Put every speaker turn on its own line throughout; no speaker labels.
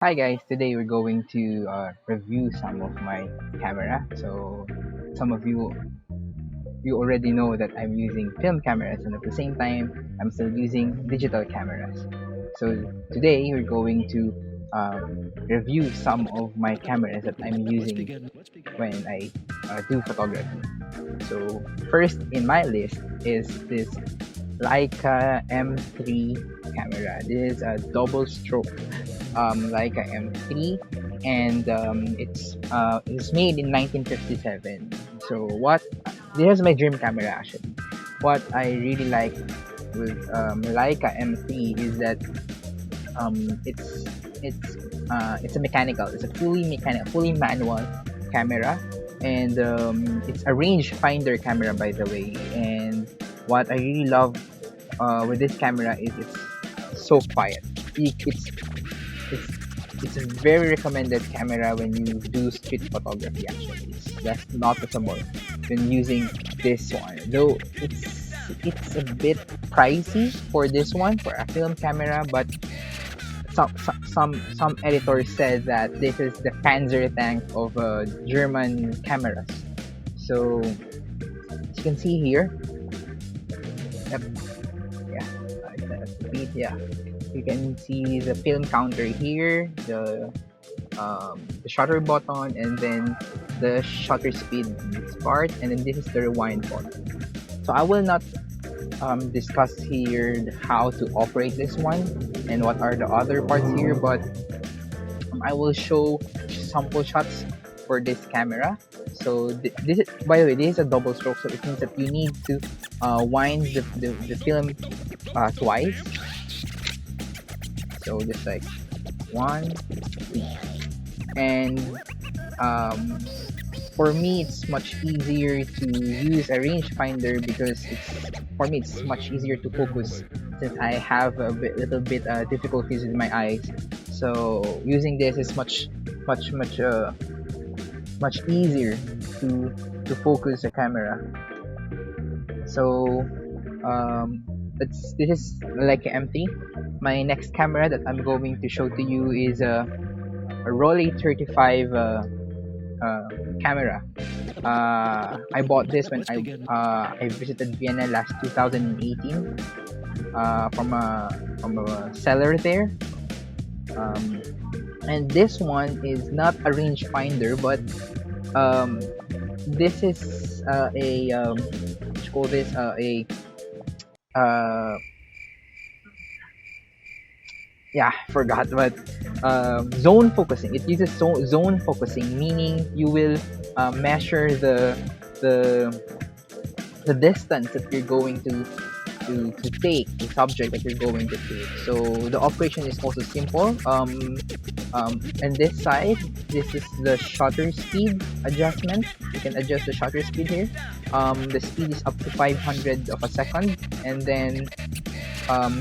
Hi guys, today we're going to review some of my camera. So some of you already know that I'm using film cameras and at the same time I'm still using digital cameras. So today we're going to review some of my cameras that I'm using when I do photography. So first in my list is this Leica M3 camera. This is a double stroke Leica M3, and it's made in 1957. So what this is my dream camera actually. What I really like with Leica M3 is that it's a mechanical, it's a fully mechanical, fully manual camera, and it's a range finder camera by the way. And what I really love with this camera is it's so quiet. It's it's a very recommended camera when you do street photography actually. It's less noticeable when using this one. Though it's a bit pricey for this one for a film camera, but some editors said that this is the Panzer tank of German cameras. So as you can see here, yep, yeah, yeah, you can see the film counter here, the shutter button, and then the shutter speed in this part, and then this is the rewind button. So I will not discuss here how to operate this one and what are the other parts here, but I will show sample shots for this camera. So this is, by the way, this is a double stroke, so it means that you need to wind the film twice. So just like one, two, and um, for me it's much easier to use a rangefinder because it's much easier to focus since I have little bit difficulties with my eyes. So using this is much easier to focus the camera. So this is like empty. My next camera that I'm going to show to you is a Rollei 35 camera. I bought this when I visited Vienna last 2018 from a seller there. Um, and this one is not a rangefinder, but um, this is what you call this uh, yeah, forgot, but zone focusing. It uses zone focusing, meaning you will measure the the distance that you're going to take the subject that you're going to take. So the operation is also simple. And this side, this is the shutter speed adjustment. You can adjust the shutter speed here. The speed is up to 500 of a second, and then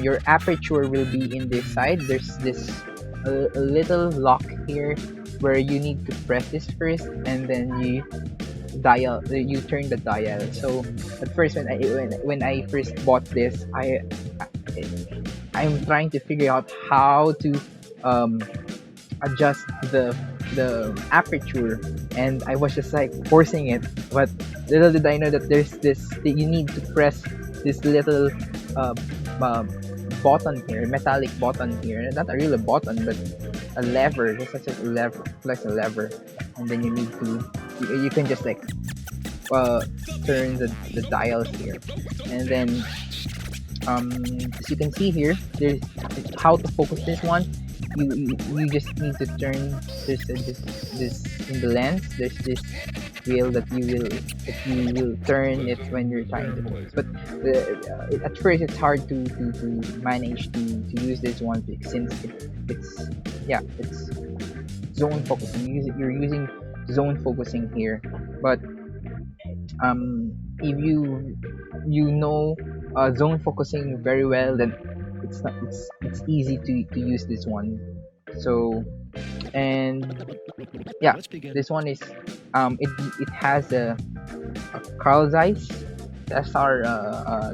your aperture will be in this side. There's this a little lock here where you need to press this first, and then you turn the dial. So at first when I first bought this, I'm trying to figure out how to um, adjust the aperture, and I was just like forcing it. But little did I know that there's this that you need to press this little uh, uh, button here, metallic button here, not a real button but a lever, just like a lever, like a lever, and then you can just like uh, turn the dials here, and then as you can see here, there's how to focus this one. You just need to turn this in the lens. There's this wheel that you will turn it when you're trying to focus. But at first it's hard to manage to use this one since it's zone focusing. You're using zone focusing here, but if you know zone focusing very well, then it's easy to use this one. So and yeah, this one is it has a Carl Zeiss SR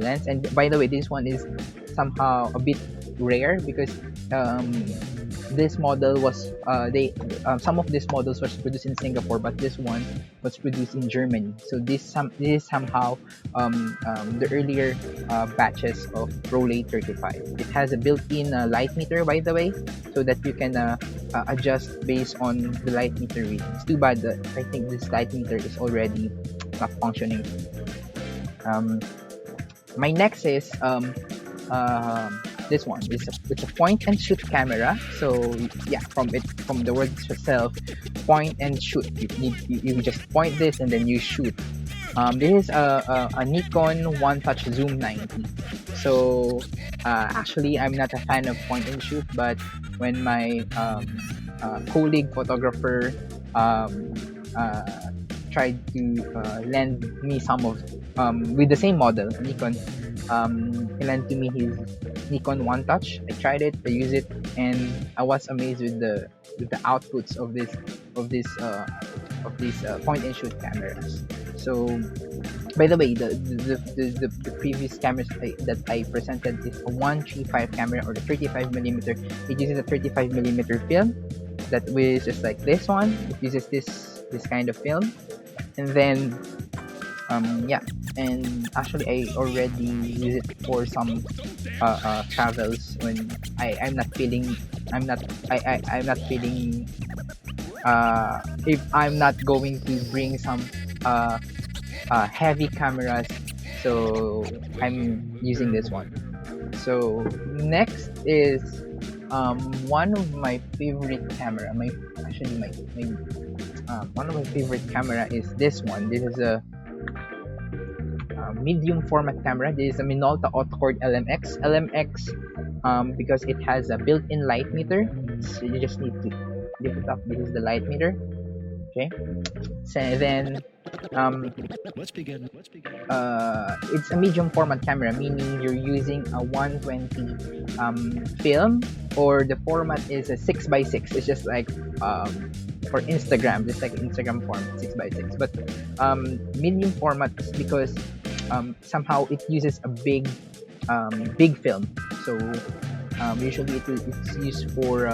lens, and by the way, this one is somehow a bit rare because um, this model was they some of these models was produced in Singapore, but this one was produced in Germany. So this is somehow the earlier batches of Rolei 35. It has a built-in light meter, by the way, so that you can adjust based on the light meter reading. It's too bad that I think this light meter is already not functioning. Um, my next is this one. It's a point and shoot camera. So yeah, from the word itself, point and shoot. You just point this and then you shoot. This is a Nikon One Touch Zoom 90. So actually, I'm not a fan of point and shoot, but when my colleague photographer tried to lend me some of with the same model, Nikon. He lent to me his Nikon One Touch. I tried it, I used it, and I was amazed with the outputs of these point and shoot cameras. So, by the way, the previous cameras that I presented is a 135 camera or the 35 millimeter. It uses a 35 millimeter film that was just like this one. It uses this kind of film, and then yeah, and actually I already use it for some travels when I'm not feeling I'm not feeling if I'm not going to bring some heavy cameras, so I'm using this one. So next is one of my favorite camera. My actually my one of my favorite camera is this one. This is a medium format camera. This is a Minolta Autocord LMX. LMX because it has a built-in light meter. So you just need to lift it up. This is the light meter. Okay. So then it's a medium format camera, meaning you're using a 120 film, or the format is a 6x6. It's just like for Instagram, just like Instagram format 6x6. But medium format is because somehow it uses a big film. So usually it's used for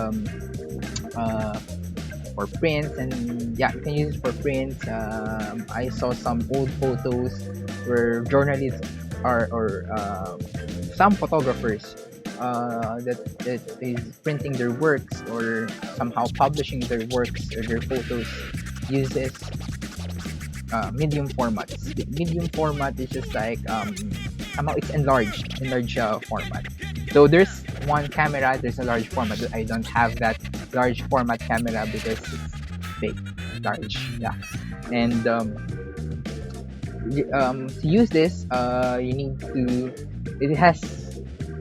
prints, and yeah, you can use it for prints. I saw some old photos where journalists or some photographers that is printing their works or somehow publishing their works or their photos uses medium formats. The medium format is just like somehow it's enlarged format. So there's one camera, there's a large format. I don't have that large format camera because it's big, large, yeah. And to use this, you need to. It has.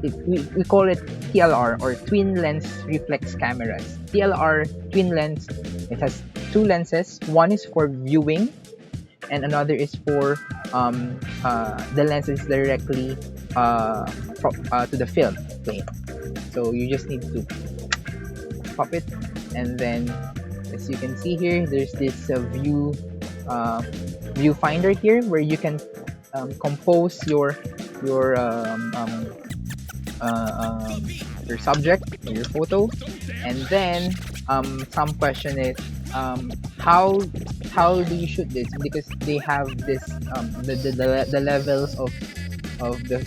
We call it TLR, or twin lens reflex cameras. TLR, twin lens. It has two lenses. One is for viewing, and another is for the lenses directly to the film. Okay. So you just need to pop it, and then as you can see here, there's this viewfinder here where you can compose your subject or your photo. And then some question is how do you shoot this, because they have this the levels of the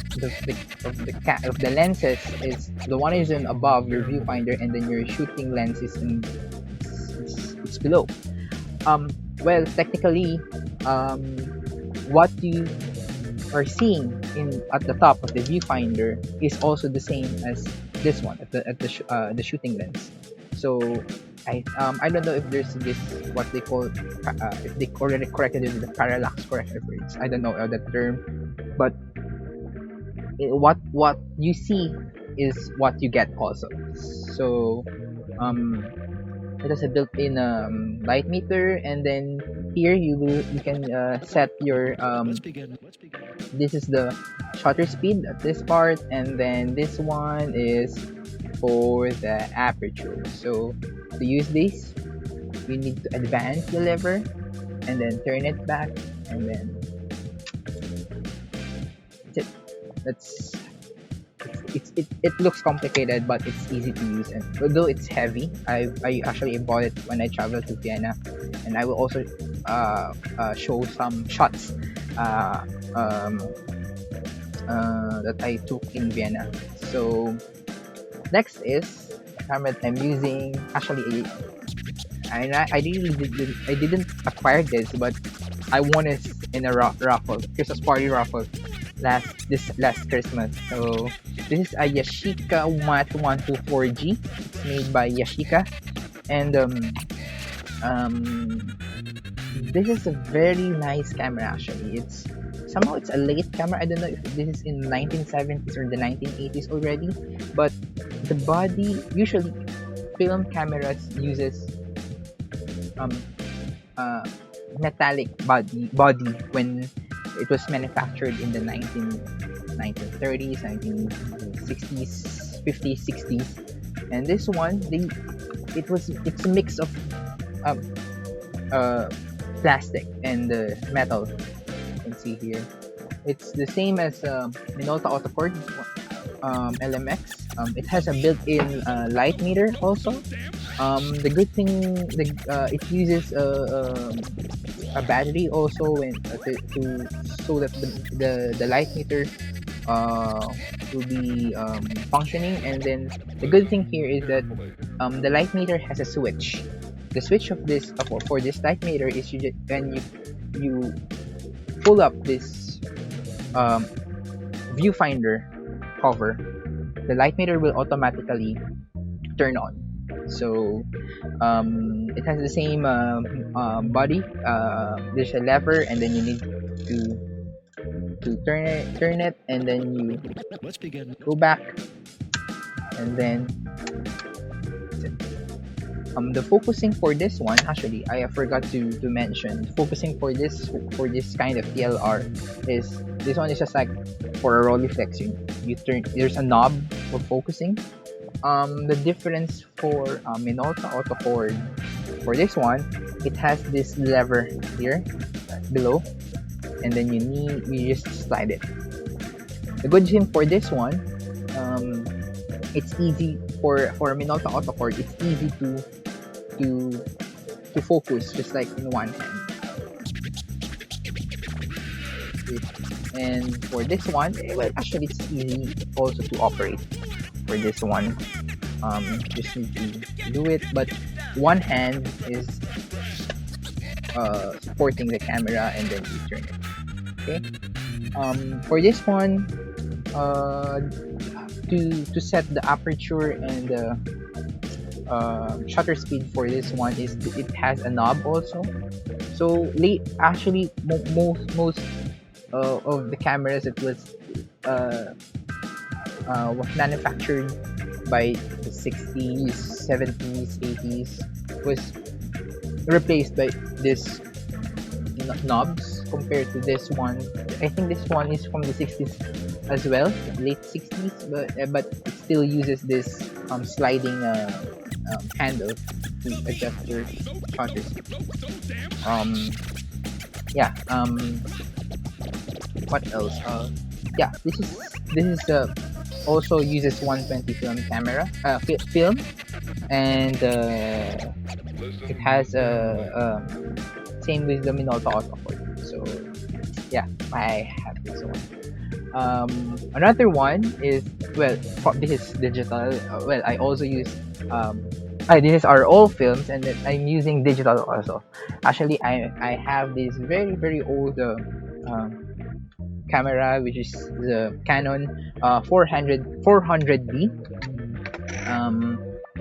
lenses. Is the one is in above your viewfinder, and then your shooting lens is it's below. Well, technically, what you are seeing at the top of the viewfinder is also the same as this one at the shooting lens. So I don't know if there's this what they call if they already corrected it with the parallax corrector. I don't know that term, but what you see is what you get also. So it has a built-in light meter, and then here you can set your this is the shutter speed at this part, and then this one is for the aperture. So to use this, you need to advance the lever and then turn it back, and then that's it. It's it looks complicated, but it's easy to use. And although it's heavy, I actually bought it when I traveled to Vienna, and I will also show some shots uh, um, that I took in Vienna. So next is a camera that I'm using. Actually, I didn't acquire this, but I won it in a raffle, Christmas party raffle last Christmas. So this is a Yashica Mat 124G. It's made by Yashica, and um this is a very nice camera actually. It's a late camera. I don't know if this is in 1970s or the 1980s already, but the body usually film cameras uses um uh metallic body when it was manufactured in the 1930s, 1960s, 50s, 60s. And this one, it's a mix of um, uh, plastic and metal. You can see here. It's the same as Minolta Autocord LMX. It has a built-in light meter also. The good thing, it uses a battery also when to so that the light meter uh, will be functioning. And then the good thing here is that the light meter has a switch. The switch of this for this light meter is when you pull up this um, viewfinder cover, the light meter will automatically turn on. So it has the same body. There's a lever, and then you need to turn it, and then you go back, and then the focusing for this one, actually I forgot to mention, focusing for this kind of PLR is, this one is just like for a Rolleiflex. You turn, there's a knob for focusing. The difference for Minolta Autocord, for this one, it has this lever here below, and then you just slide it. The good thing for this one, it's easy for Minolta Autocord. It's easy to focus just like in one hand. And for this one, well, actually it's easy also to operate. For this one, just need to do it, but one hand is supporting the camera, and then you turn it. Okay. For this one, to set the aperture and the shutter speed for this one is, it has a knob also. So actually most of the cameras that was manufactured by the 60s, 70s, 80s was replaced by this knobs compared to this one. I think this one is from the 60s as well, late 60s, but it still uses this sliding handle to adjust your shutter speed. Yeah. What else? Yeah, this is also uses 120 film camera film, and it has same with the Minolta Autocord. So yeah, I have this one. Another one is, well, this is digital. Well, I also use this is our old films, and then I'm using digital also. Actually, I have this very very old camera, which is the Canon 400D.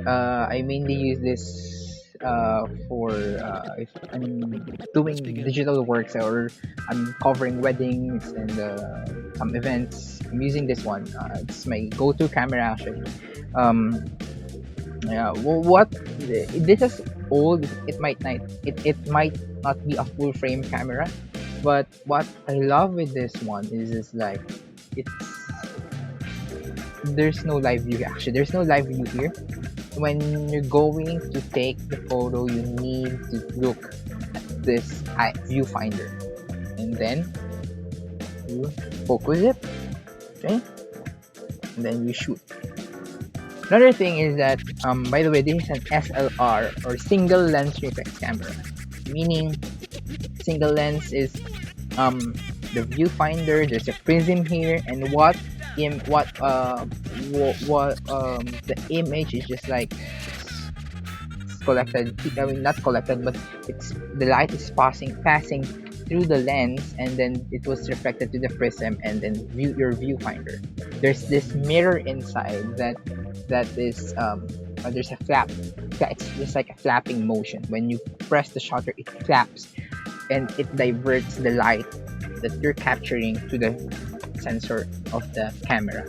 I mainly use this for if I'm doing digital works, or I'm covering weddings and some events. I'm using this one. It's my go-to camera actually. Yeah. What this is old. It might not be a full frame camera, but what I love with this one is like, it's there's no live view actually. There's no live view here. When you're going to take the photo, you need to look at this viewfinder, and then you focus it. Okay. and then you shoot. Another thing is that, by the way, this is an SLR, or single lens reflex camera, meaning single lens is um the viewfinder. There's a prism here, and the image is just like collected. I mean, not collected, but it's the light is passing through the lens, and then it was reflected to the prism, and then your viewfinder. There's this mirror inside that is there's a flap. It's just like a flapping motion. When you press the shutter, it flaps, and it diverts the light that you're capturing to the sensor of the camera.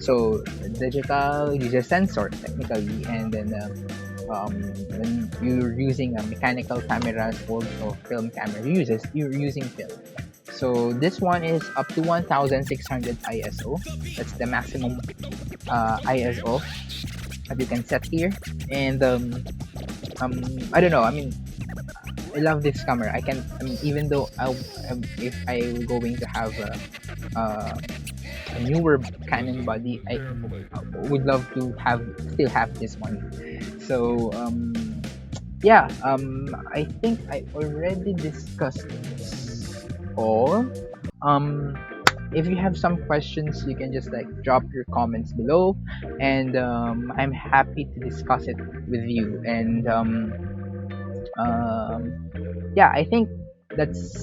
So digital uses sensor technically, and then when you're using a mechanical cameras or film camera, you're using film. So this one is up to 1600 ISO. That's the maximum ISO that you can set here. And I don't know. I mean, I love this camera. I mean, even though if I'm going to have a newer Canon body, I would love to still have this one. So yeah, I think I already discussed this all. Um, if you have some questions, you can just like drop your comments below, and I'm happy to discuss it with you. And yeah, I think that's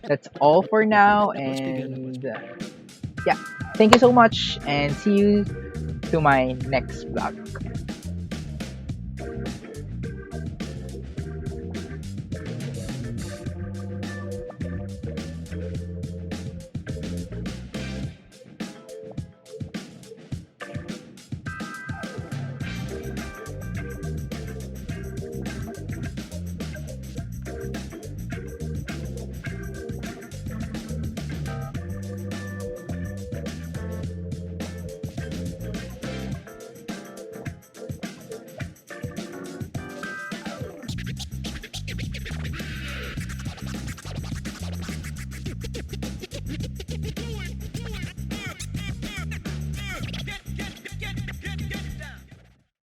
that's all for now. And yeah, thank you so much, and see you to my next vlog.